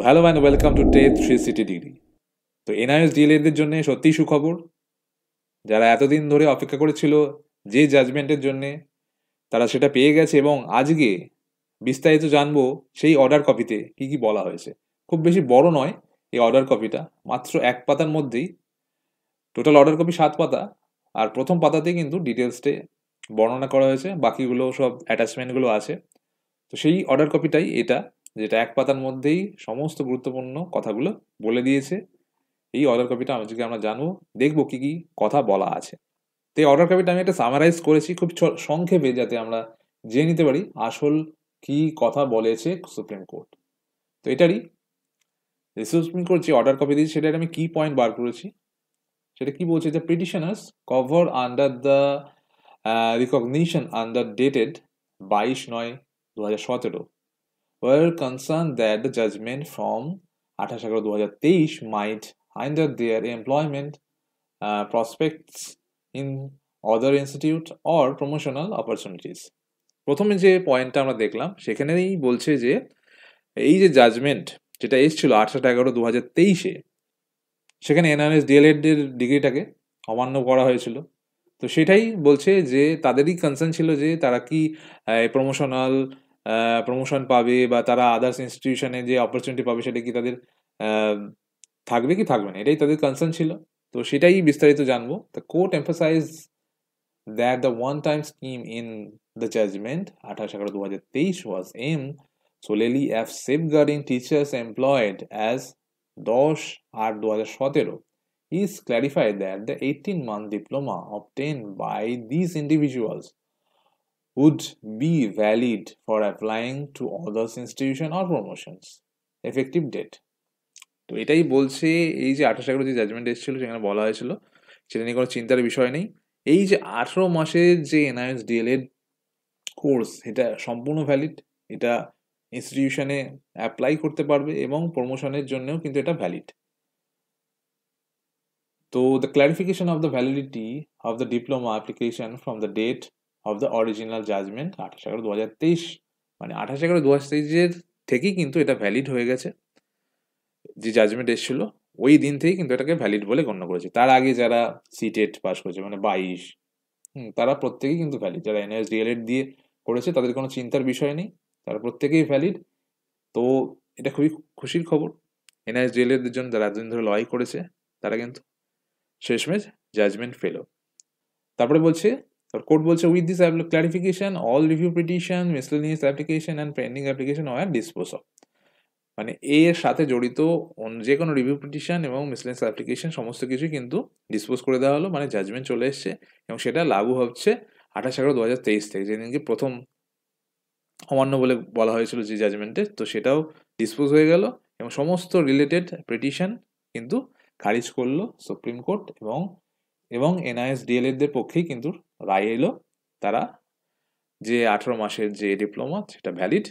Hello and welcome to TET 360 degree. তো NIS D.El.Ed এর জন্য সত্যিই সুখবর। যারা এতদিন ধরে অপেক্ষা করেছিল যে জাজমেন্টের জন্য, তারা সেটা পেয়ে গেছে এবং আজকে বিস্তারিত জানবো সেই অর্ডার কপিতে কি কি বলা হয়েছে। খুব বেশি বড় নয় এই অর্ডার কপিটা, মাত্র এক পাতার মধ্যেই। টোটাল অর্ডার কপি 7 পাতা, আর প্রথম পাতাতেই কিন্তু ডিটেলসটে বর্ণনা করা হয়েছে, বাকিগুলো সব অ্যাটাচমেন্টগুলো আছে। তো সেই অর্ডার কপিটাই এটা, যেটা এক পাতার মধ্যেই সমস্ত গুরুত্বপূর্ণ কথাগুলো বলে দিয়েছে। এই অর্ডার কপিটা আজকে আমরা জানবো, দেখবো কি কি কথা বলা আছে। তো এই অর্ডার কপিটা আমি একটা সামারাইজ করেছি খুব সংক্ষেপে, যাতে আমরা জেনে নিতে পারি আসল কি কথা বলেছে সুপ্রিম কোর্ট। তো এটারই সুপ্রিম কোর্ট যে অর্ডার কপি দিয়েছে সেটার আমি কি পয়েন্ট বার করেছি। সেটা কি বলছে, যে petitioners cover under the recognition under dated 22/9/2017 were concerned that the judgment from 28/11/2023 might hinder their employment prospects in other institute or promotional opportunities. প্রথমে যে পয়েন্টটা আমরা দেখলাম সেখানেই বলছে যে এই যে জাজমেন্ট যেটা এসেছিল 28/11/2023, সেখানে এনআরএস ডিএলএড এর ডিগ্রিটাকে অমান্য করা হয়েছিল। তো সেটাই বলছে যে তাদেরই কনসার্ন ছিল যে তারা কি প্রমোশন পাবে, বা তারা আদার্স ইনস্টিটিউশনে যে অপরচুনিটি পাবে সেটা কি তাদের আহ, থাকবে কি থাকবে না, এটাই তাদের কনসার্ন ছিল। তো সেটাই বিস্তারিত জানবো। The court emphasize that the one time scheme in the judgment 28/11/2023 was aimed solely at safeguarding teachers employed as 10/8/2017. Is clarified that the 18-month diploma obtained by these individuals would be valid for applying to others institution or promotions. Effective date. তো এটাই বলছে, এই যে 28/11 যে judgement এসেছিল সেখানে বলা হয়েছিল সেটা নিয়ে কোনো চিন্তার বিষয় নেই। এই যে 18 মাসের যে এনআইএস ডিএলএড কোর্স, এটা সম্পূর্ণ ভ্যালিড। এটা ইনস্টিটিউশনে অ্যাপ্লাই করতে পারবে এবং প্রমোশনের জন্যও কিন্তু এটা ভ্যালিড। তো the clarification of the validity of the diploma application from the date of the original judgment 28/11/2023, মানে 28/11/2023 থেকেই কিন্তু এটা ভ্যালিড হয়ে গেছে। যে জাজমেন্ট এসেছিল ওই দিন থেকেই কিন্তু এটাকে ভ্যালিড বলে গণ্য করেছে। তার আগে যারা সিটেট পাস করেছে, মানে 22, তারা প্রত্যেকেই কিন্তু ভ্যালিড। যারা এনএস ডিএলএড দিয়ে করেছে তাদের কোনো চিন্তার বিষয় নেই, তারা প্রত্যেকেই ভ্যালিড। তো এটা খুবই খুশির খবর এনএস ডিএলএড এর জন্য, যারা এতদিন ধরে লড়াই করেছে তারা কিন্তু শেষমেশ জাজমেন্ট পেল। তারপরে বলছে, কোর্ট বলছে, with this clarification all review petition, miscellaneous application and pending application were dispose of. মানে এর সাথে জড়িত যে কোনো রিভিউ পিটিশন এবং মিসলেনিয়াস অ্যাপ্লিকেশন সমস্ত কিছুই কিন্তু ডিসপোজ করে দেওয়া হলো, মানে জাজমেন্ট চলে এসছে। এবং সেটা লাগু হচ্ছে 28/11/2023 থেকে, যেদিনকে প্রথম অমান্য বলে বলা হয়েছিল যে জাজমেন্টে, তো সেটাও ডিসপোজ হয়ে গেল এবং সমস্ত রিলেটেড পিটিশন কিন্তু খারিজ করলো সুপ্রিম কোর্ট। এবং এনআইএস ডিএলএড দের পক্ষেই কিন্তু রায় এলো। তারা যে 18 মাসের যে ডিপ্লোমা সেটা ভ্যালিড,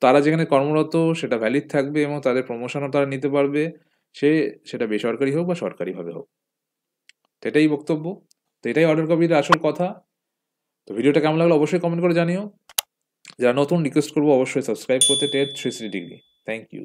তারা যেখানে কর্মরত সেটা ভ্যালিড থাকবে এবং তাদের প্রমোশনও তারা নিতে পারবে, সেটা বেসরকারি হোক বা সরকারিভাবে হোক। তো এটাই বক্তব্য। তো এটাই অর্ডার কপির আসল কথা। তো ভিডিওটা কেমন লাগলো অবশ্যই কমেন্ট করে জানিও। যারা নতুন, রিকোয়েস্ট করবো অবশ্যই সাবস্ক্রাইব করতে টেট 360 ডিগ্রি। Thank you.